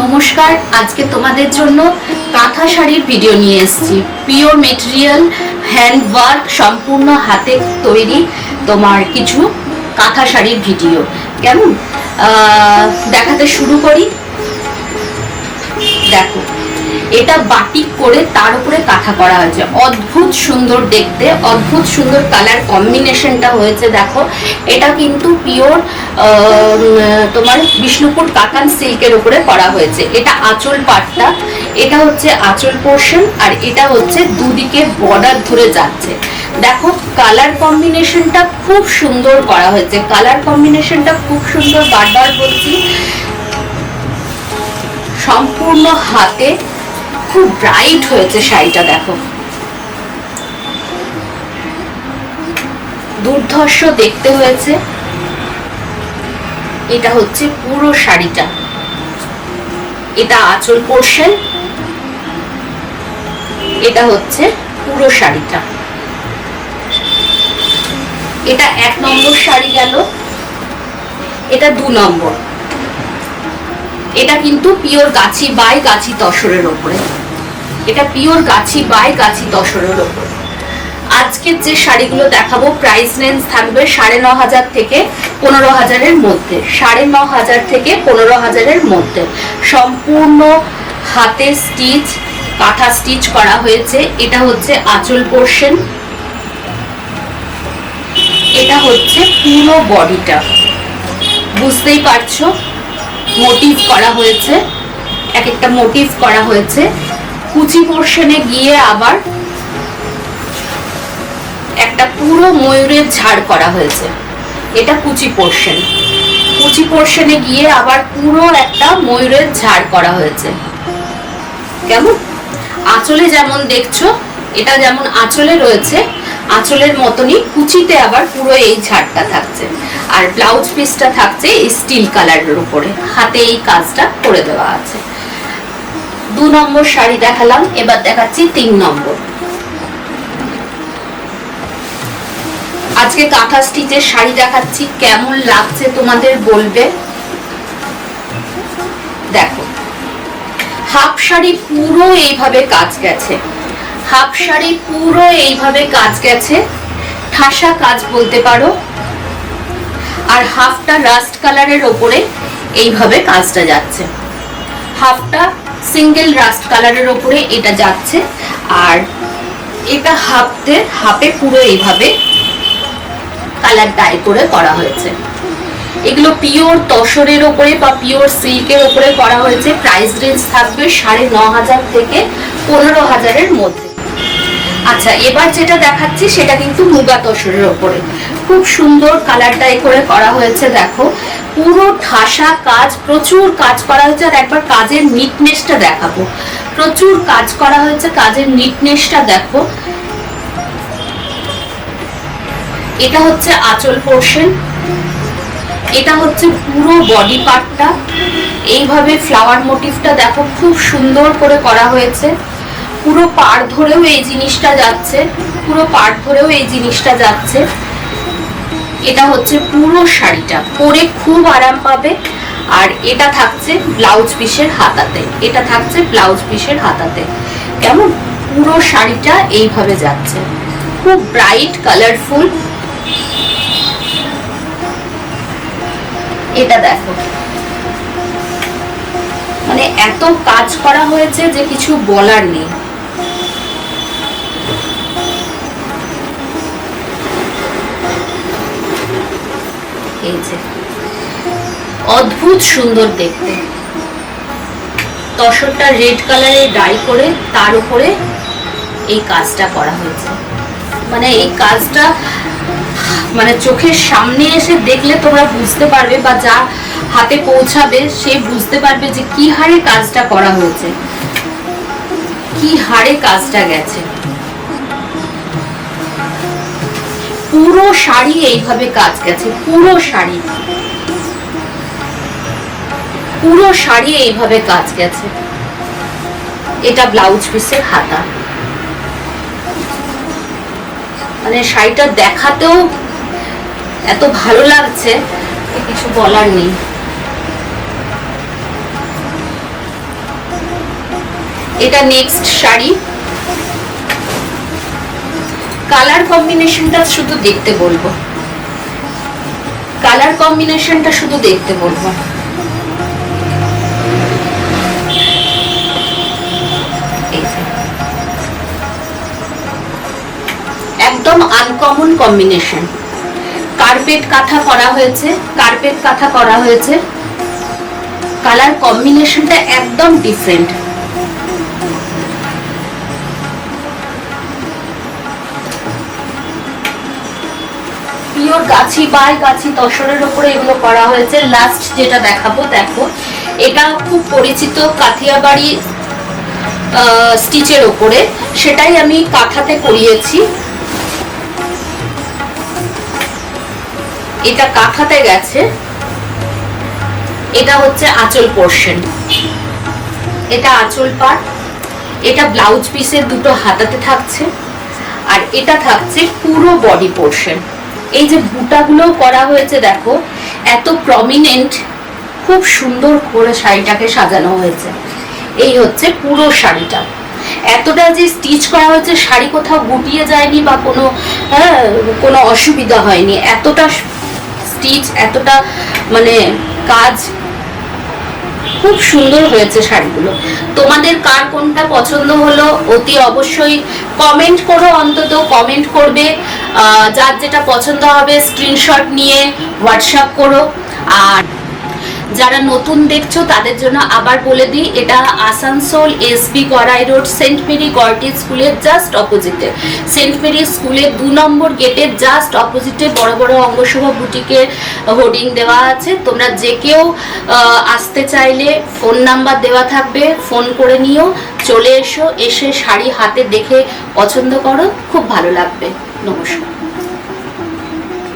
নমস্কার, আজকে তোমাদের জন্য কাঁথা শাড়ির ভিডিও নিয়ে এসেছি। পিওর মেটেরিয়াল, হ্যান্ড ওয়ার্ক, সম্পূর্ণ হাতে তৈরি তোমার কিছু কাঁথা শাড়ির ভিডিও। কেমন দেখাতে শুরু করি। দেখো, এটা বাটিক করে তার উপরে কাঁথা করা হয়েছে। অদ্ভুত সুন্দর দেখতে, অদ্ভুত সুন্দর কালার কম্বিনেশনটা হয়েছে। দেখো, এটা কিন্তু পিওর তোমার বিষ্ণুপুর কাতান সিল্কের উপরে করা হয়েছে। এটা আঁচল পাটটা, এটা হচ্ছে আঁচল পোর্শন, আর এটা হচ্ছে দুদিকে বর্ডার ধরে যাচ্ছে। দেখো, কালার কম্বিনেশনটা খুব সুন্দর করা হয়েছে। কালার কম্বিনেশনটা খুব সুন্দর, বারবার বলছি। সম্পূর্ণ হাতে খুব ব্রাইট হয়েছে শাড়িটা। দেখো, দুর্ধর্ষ দেখতে হয়েছে। এটা হচ্ছে পুরো শাড়িটা, এটা আঁচল পোর্শন, এটা হচ্ছে পুরো শাড়িটা। এটা 1 নম্বর শাড়ি গেল, এটা 2 নম্বর। এটা কিন্তু পিওর গাছি বাই গাছি তসরের ওপরে, এটা পিওর গাছি বাই গাছি তসরের ওপরে। আজকের যে শাড়িগুলো দেখাবো প্রাইস রেঞ্জ থাকবে 9,500 থেকে 15,000-এর মধ্যে। 9,500 থেকে 15,000-এর মধ্যে সম্পূর্ণ হাতে স্টিচ, কাঁথা স্টিচ করা হয়েছে। এটা হচ্ছে আঁচল পোর্শন, এটা হচ্ছে পুরো বডিটা। বুঝতেই পারছো, মোটিভ করা হয়েছে, এক একটা মোটিভ করা হয়েছে। কুচি পোর্শনে গিয়ে আবার একটা পুরো ময়ূরের ঝাড় করা হয়েছে। এটা কুচি পোর্শন, কুচি পোর্শনে গিয়ে আবার পুরো একটা ময়ূরের ঝাড় করা হয়েছে। কেমন আঁচলে যেমন দেখছো, এটা যেমন আঁচলে রয়েছে, আঁচলের মতনই কুচিতে আবার পুরো এই ঝাড়টা থাকছে। আর ব্লাউজ পিসটা থাকছে এই স্টিল কালারের উপরে, হাতে এই কাজটা করে দেওয়া আছে। 2 নম্বর শাড়ি দেখালাম, এবার দেখাচ্ছি 3 নম্বর। আজকে কাঁথা স্টিচের শাড়ি দেখাচ্ছি, কেমন লাগছে তোমাদের বলবে। দেখো, হাফ শাড়ি পুরো এইভাবে কাজ গেছে, হাফ শাড়ি পুরো এইভাবে কাজ গেছে, ঠাসা কাজ বলতে পারো। আর হাফটা রাস্ট কালারের ওপরে এইভাবে কাজটা যাচ্ছে। হাফটা সিঙ্গেল রাস্ট কালারের ওপরে এটা যাচ্ছে, আর এটা হাফে পুরো এইভাবে কালার ডাই করে করা হয়েছে। এগুলো পিওর তসরের ওপরে বা পিওর সিল্কের ওপরে করা হয়েছে। প্রাইস রেঞ্জ থাকবে 9,500 থেকে 15,000-এর মধ্যে। আচ্ছা, এবার যেটা দেখাচ্ছি সেটা কিন্তু মুগা তসরের ওপরে খুব সুন্দর কালার ডাই করে করা হয়েছে। দেখো, পুরো ঠাসা কাজ, প্রচুর কাজ করা হয়েছে। আর একবার কাজের নিটনেসটা দেখাবো, প্রচুর কাজ করা হয়েছে, কাজের নিটনেসটা দেখো। এটা হচ্ছে আঁচল পোর্শন, এটা হচ্ছে পুরো বডি পার্টটা। এইভাবে ফ্লাওয়ার মোটিভটা দেখো, খুব সুন্দর করে করা হয়েছে। পুরো পাড় ধরেও এই জিনিসটা যাচ্ছে, পুরো পাড় ধরেও এই জিনিসটা যাচ্ছে। এটা হচ্ছে পুরো শাড়িটা, পরে খুব আরাম পাবে। আর এটা থাকছে ব্লাউজ পিসের হাতাতে, এটা থাকছে ব্লাউজ পিসের হাতাতে। কেমন পুরো শাড়িটা এইভাবে যাচ্ছে, খুব ব্রাইট কালারফুল। এটা দেখো, মানে এত কাজ করা হয়েছে যে কিছু বলার নেই। এই যে অদ্ভুত সুন্দর দেখতে, তসরটা রেড কালারে ডাই করে তার উপরে এই কাজটা করা হয়েছে। মানে এই কাজটা মানে চোখের সামনে এসে দেখলে তোমরা বুঝতে পারবে, বা যা হাতে পৌঁছাবে সে বুঝতে পারবে যে কি হারে কাজটা করা হয়েছে, কি হারে কাজটা গেছে। পুরো শাড়ি এইভাবে কাজ গেছে, পুরো শাড়ি, পুরো শাড়ি এইভাবে কাজ গেছে। এটা ব্লাউজ পিসের হাতা। মানে শাড়িটা দেখাতেও এত ভালো লাগছে, কিছু বলার নেই। এটা নেক্সট শাড়ি। কালার কম্বিনেশনটা শুধু দেখতে বলবো, কালার কম্বিনেশনটা শুধু দেখতে বলবো। একদম আনকমন কম্বিনেশন। কার্পেট কাঁথা করা হয়েছে, কার্পেট কাঁথা করা হয়েছে। কালার কম্বিনেশনটা একদম ডিফারেন্ট। পিওর গাছি বাই গাছি তসরের উপরে এগুলো করা হয়েছে। লাস্ট যেটা দেখাবো, দেখো এটা খুব পরিচিত কাথিয়াবাড়ি স্টিচের উপরে, সেটাই আমি কাঁথাতে করিয়েছি। এটা কাঁথাতে গেছে। এটা হচ্ছে আঁচল পোর্শন, এটা আঁচল পাড়, এটা ব্লাউজ পিসের দুটো হাতাতে থাকছে, আর এটা থাকছে পুরো বডি পোর্শন। এই যে বুটাগুলো করা হয়েছে দেখো, এত প্রমিনেন্ট, খুব সুন্দর করে শাড়িটাকে সাজানো হয়েছে। এই হচ্ছে পুরো শাড়িটা। এতটা যে স্টিচ করা হয়েছে, শাড়ি কোথাও গুটিয়ে যায়নি বা কোনো অসুবিধা হয়নি। এতটা স্টিচ, এতটা মানে কাজ, খুব সুন্দর হয়েছে শাড়িগুলো। তোমাদের কার কোনটা পছন্দ হলো অতি অবশ্যই কমেন্ট করো, অন্তত কমেন্ট করবে। যার যেটা পছন্দ হবে স্ক্রিনশট নিয়ে হোয়াটসঅ্যাপ করো। আর যারা নতুন দেখছো তাদের জন্য আবার বলে দিই, এটা Asansol SB Gorai road saint Mary Goretti's স্কুলের জাস্ট অপোজিটে, সেন্ট মেরি স্কুলের 2 নম্বর গেটের জাস্ট অপোজিটে বড় বড় অঙ্গশোভা বুটিকের হোর্ডিং দেওয়া আছে। তোমরা যে কেউ আসতে চাইলে ফোন নাম্বার দেওয়া থাকবে, ফোন করে নিও, চলে এসো, এসে শাড়ি হাতে দেখে পছন্দ করো, খুব ভালো লাগবে। নমস্কার।